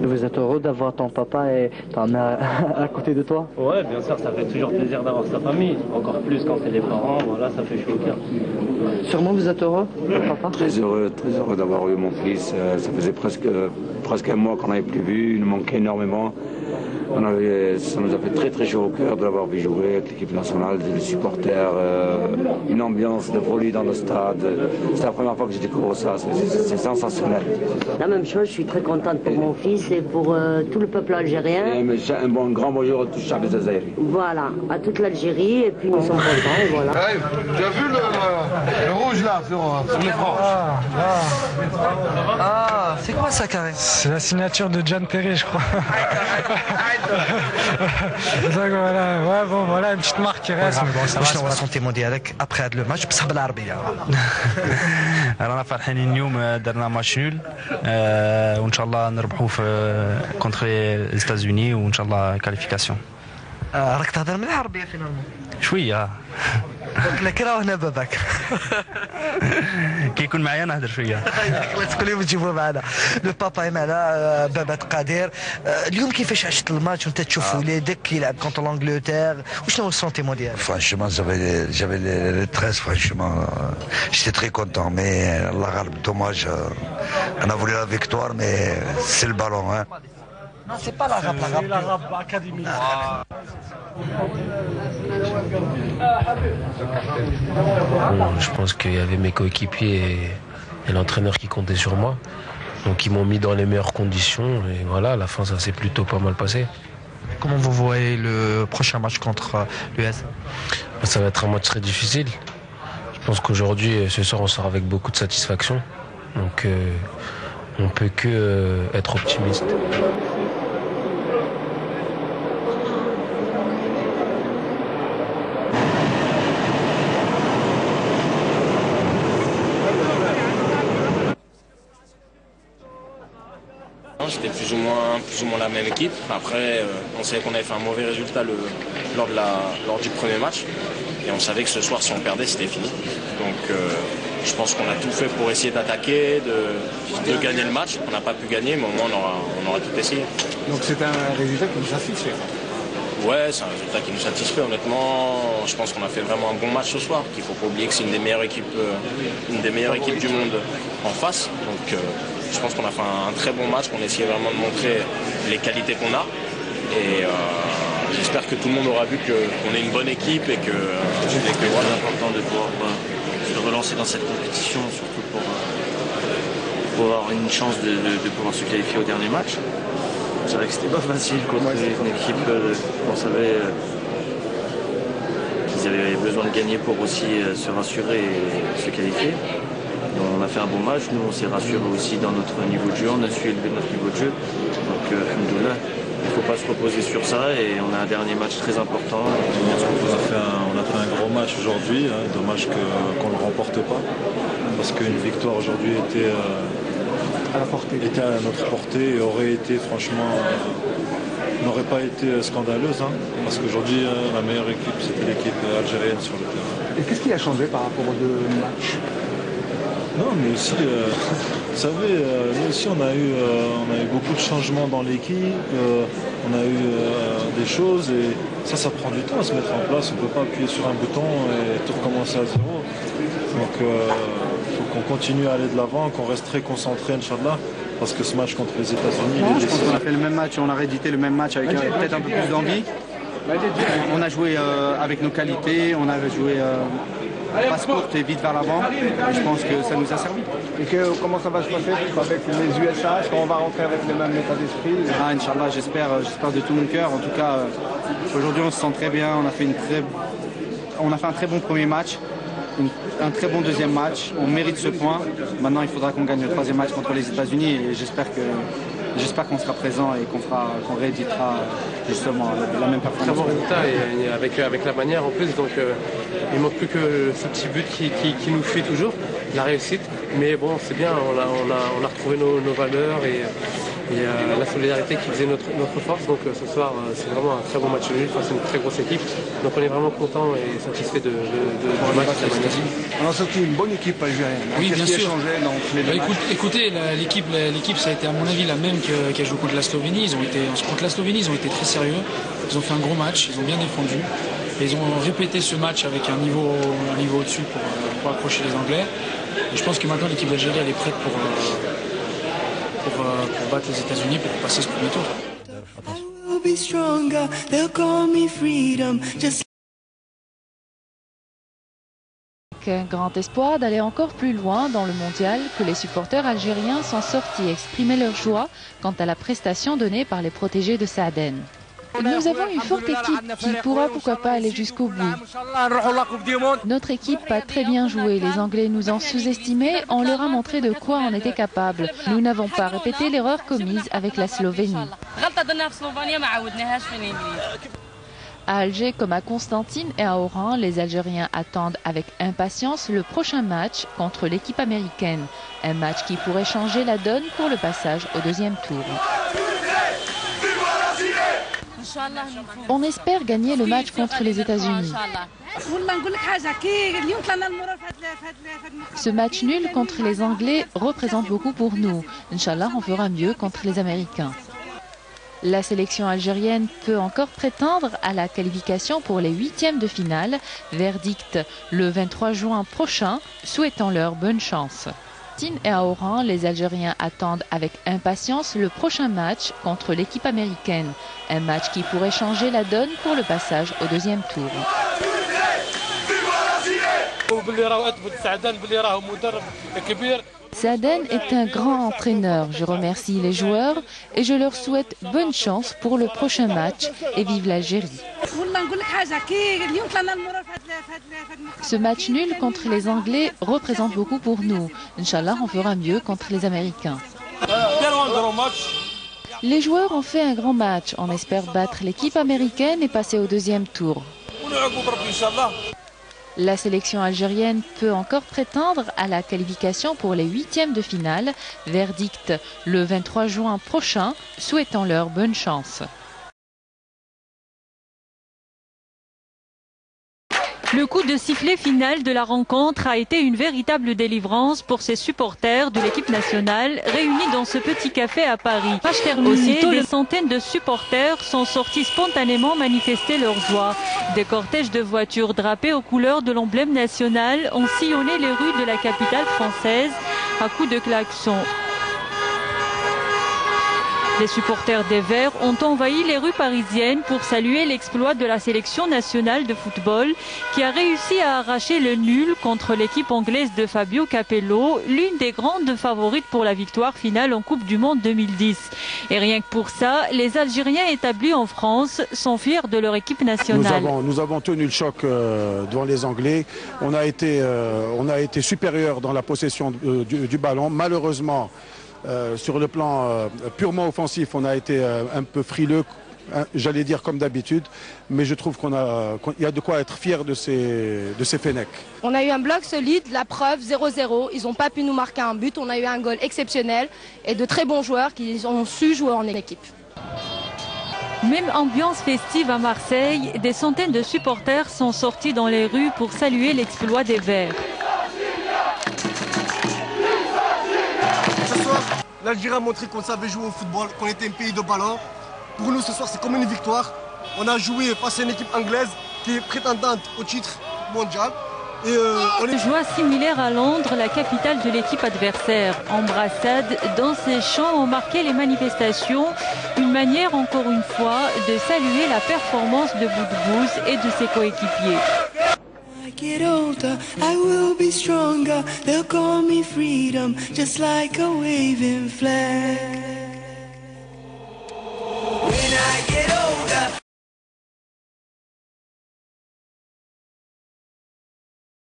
Vous êtes heureux d'avoir ton papa et ta mère à côté de toi? Ouais, bien sûr, ça fait toujours plaisir d'avoir sa famille. Encore plus quand c'est les parents, voilà, ça fait chaud au cœur. Sûrement vous êtes heureux, papa? Très heureux d'avoir eu mon fils. Ça faisait presque un mois qu'on n'avait plus vu, il nous manquait énormément. Ça nous a fait très chaud au cœur de l'avoir vu jouer avec l'équipe nationale, des supporters, une ambiance de folie dans le stade. C'est la première fois que je découvre ça, c'est sensationnel. La même chose, je suis très contente pour mon fils et pour tout le peuple algérien. Et un grand bonjour à tous les Chablis Azaïri. Voilà, à toute l'Algérie, et puis nous sommes contents, et voilà. Hey, tu as vu le rouge là sur l'écran? Ah, c'est quoi ça, carré? C'est la signature de John Terry, je crois. Donc voilà, ouais, bon, voilà une petite marque qui reste. واش نو راسونتي ديالك ابخي هذا لو ماتش بصح بالعربيه. رانا فرحانين اليوم درنا ماتش نول وان شاء الله نربحوا في كونتر لي ستازوني وان شاء الله كاليفيكاسيون. راك تهضر بالعربيه فينالمون شويه. لا كرا هنا باباك كيكون معايا نهضر شويه. كل يوم تجيبوه معنا. لو بابا معنا بابات قادر. اليوم كيفاش عشت الماتش وانت تشوف ولادك كيلعب كونتر لانجلتير وشنو هو السونتيمون ديالك؟ Franchement, j'avais les 13, franchement. J'étais très content, mais Allah غالب, dommage. On a voulu la victoire, mais c'est le ballon. Hein. Non, c'est pas l'arabe, L'arabe académique. Bon, je pense qu'il y avait mes coéquipiers et l'entraîneur qui comptaient sur moi. Donc ils m'ont mis dans les meilleures conditions et voilà, à la fin ça s'est plutôt pas mal passé. Comment vous voyez le prochain match contre l'US? Ça va être un match très difficile. Je pense qu'aujourd'hui, ce soir, on sort avec beaucoup de satisfaction. Donc on peut que être optimiste. C'était plus ou moins la même équipe. Après, on savait qu'on avait fait un mauvais résultat lors du premier match. Et on savait que ce soir, si on perdait, c'était fini. Donc je pense qu'on a tout fait pour essayer d'attaquer, de gagner le match. On n'a pas pu gagner, mais au moins on aura tout essayé. Donc c'est un résultat qui nous satisfait. Ouais, c'est un résultat qui nous satisfait. Honnêtement, je pense qu'on a fait vraiment un bon match ce soir. Il ne faut pas oublier que c'est une des meilleures équipes du monde en face. Donc je pense qu'on a fait un très bon match, qu'on a essayé vraiment de montrer les qualités qu'on a. Et j'espère que tout le monde aura vu qu'on est une bonne équipe et que voilà. C'est important de pouvoir se relancer dans cette compétition, surtout pour avoir une chance de pouvoir se qualifier au dernier match. C'est vrai que c'était pas facile contre une équipe qu'on savait qu'ils avaient besoin de gagner pour aussi se rassurer et se qualifier. Donc on a fait un bon match, nous on s'est rassuré aussi dans notre niveau de jeu, on a su élever notre niveau de jeu. Donc alhamdoulilah, il ne faut pas se reposer sur ça et on a un dernier match très important. On a fait un gros match aujourd'hui, hein, dommage qu'on ne le remporte pas, parce qu'une victoire aujourd'hui était à notre portée et aurait été franchement, n'aurait pas été scandaleuse, hein, parce qu'aujourd'hui la meilleure équipe c'était l'équipe algérienne sur le terrain. Et qu'est-ce qui a changé par rapport aux deux matchs? Non, mais aussi, vous savez, nous aussi on a eu beaucoup de changements dans l'équipe, on a eu des choses et ça prend du temps à se mettre en place, on ne peut pas appuyer sur un bouton et tout recommencer à zéro. Donc il faut qu'on continue à aller de l'avant, qu'on reste très concentré, Inch'Allah, parce que ce match contre les États-Unis... Je pense qu'on a fait le même match, on a réédité le même match avec peut-être un peu plus d'envie. On a joué avec nos qualités, on a joué passe courte et vite vers l'avant. Je pense que ça nous a servi. Et comment ça va se passer avec les USA? Est-ce qu'on va rentrer avec le même état d'esprit? Inch'Allah, j'espère de tout mon cœur. En tout cas, aujourd'hui on se sent très bien. On a fait un très bon premier match, un très bon deuxième match. On mérite ce point. Maintenant, il faudra qu'on gagne le troisième match contre les États-Unis et j'espère qu'on sera présent et qu'on rééditera justement la même performance. Très bon résultat et avec la manière en plus, donc il ne manque plus que ce petit but qui nous fuit toujours, la réussite. Mais bon, c'est bien, on a retrouvé nos valeurs et la solidarité qui faisait notre force. Donc ce soir, c'est vraiment un très bon match nul face à une très grosse équipe. Donc on est vraiment content et satisfait du match de la manière. On a sorti une bonne équipe algérienne. Oui, bien sûr. Dans les deux matchs Écoutez, l'équipe, ça a été à mon avis la même qui a joué contre la Slovénie. Contre la Slovénie, ils ont été très sérieux. Ils ont fait un gros match, ils ont bien défendu. Et ils ont répété ce match avec un niveau au-dessus pour accrocher les Anglais. Et je pense que maintenant l'équipe d'Algérie elle est prête pour battre les États-Unis pour passer ce premier tour. Un grand espoir d'aller encore plus loin dans le mondial que les supporters algériens sont sortis exprimer leur joie quant à la prestation donnée par les protégés de Saaden. Nous avons une forte équipe qui pourra pourquoi pas aller jusqu'au bout. Notre équipe a très bien joué. Les Anglais nous ont sous-estimés. On leur a montré de quoi on était capable. Nous n'avons pas répété l'erreur commise avec la Slovénie. À Alger comme à Constantine et à Oran, les Algériens attendent avec impatience le prochain match contre l'équipe américaine. Un match qui pourrait changer la donne pour le passage au deuxième tour. On espère gagner le match contre les États-Unis. Ce match nul contre les Anglais représente beaucoup pour nous. Inch'Allah, on fera mieux contre les Américains. La sélection algérienne peut encore prétendre à la qualification pour les huitièmes de finale. Verdict le 23 juin prochain. Souhaitons-leur bonne chance. Et à Oran, les Algériens attendent avec impatience le prochain match contre l'équipe américaine. Un match qui pourrait changer la donne pour le passage au deuxième tour. Saaden est un grand entraîneur. Je remercie les joueurs et je leur souhaite bonne chance pour le prochain match et vive l'Algérie. Ce match nul contre les Anglais représente beaucoup pour nous. Inch'Allah, on fera mieux contre les Américains. Les joueurs ont fait un grand match. On espère battre l'équipe américaine et passer au deuxième tour. La sélection algérienne peut encore prétendre à la qualification pour les huitièmes de finale. Verdict le 23 juin prochain. Souhaitons-leur bonne chance. Le coup de sifflet final de la rencontre a été une véritable délivrance pour ces supporters de l'équipe nationale réunis dans ce petit café à Paris. Aussitôt, des centaines de supporters sont sortis spontanément manifester leur joie. Des cortèges de voitures drapées aux couleurs de l'emblème national ont sillonné les rues de la capitale française à coups de klaxons. Les supporters des Verts ont envahi les rues parisiennes pour saluer l'exploit de la sélection nationale de football qui a réussi à arracher le nul contre l'équipe anglaise de Fabio Capello, l'une des grandes favorites pour la victoire finale en Coupe du Monde 2010. Et rien que pour ça, les Algériens établis en France sont fiers de leur équipe nationale. Nous avons tenu le choc devant les Anglais. On a été supérieur dans la possession du ballon. Malheureusement, sur le plan purement offensif, on a été un peu frileux, j'allais dire comme d'habitude, mais je trouve qu'il y a de quoi être fier de ces Fennecs. On a eu un bloc solide, la preuve 0-0, ils n'ont pas pu nous marquer un but, on a eu un goal exceptionnel et de très bons joueurs qui ont su jouer en équipe. Même ambiance festive à Marseille, des centaines de supporters sont sortis dans les rues pour saluer l'exploit des Verts. L'Algérie a montré qu'on savait jouer au football, qu'on était un pays de ballon. Pour nous, ce soir, c'est comme une victoire. On a joué face à une équipe anglaise qui est prétendante au titre mondial. Joie similaire à Londres, la capitale de l'équipe adversaire. Embrassades, danses et chants ont marqué les manifestations. Une manière, encore une fois, de saluer la performance de Boudbouz et de ses coéquipiers. Get older, I will be stronger. They'll call me freedom, just like a waving flag.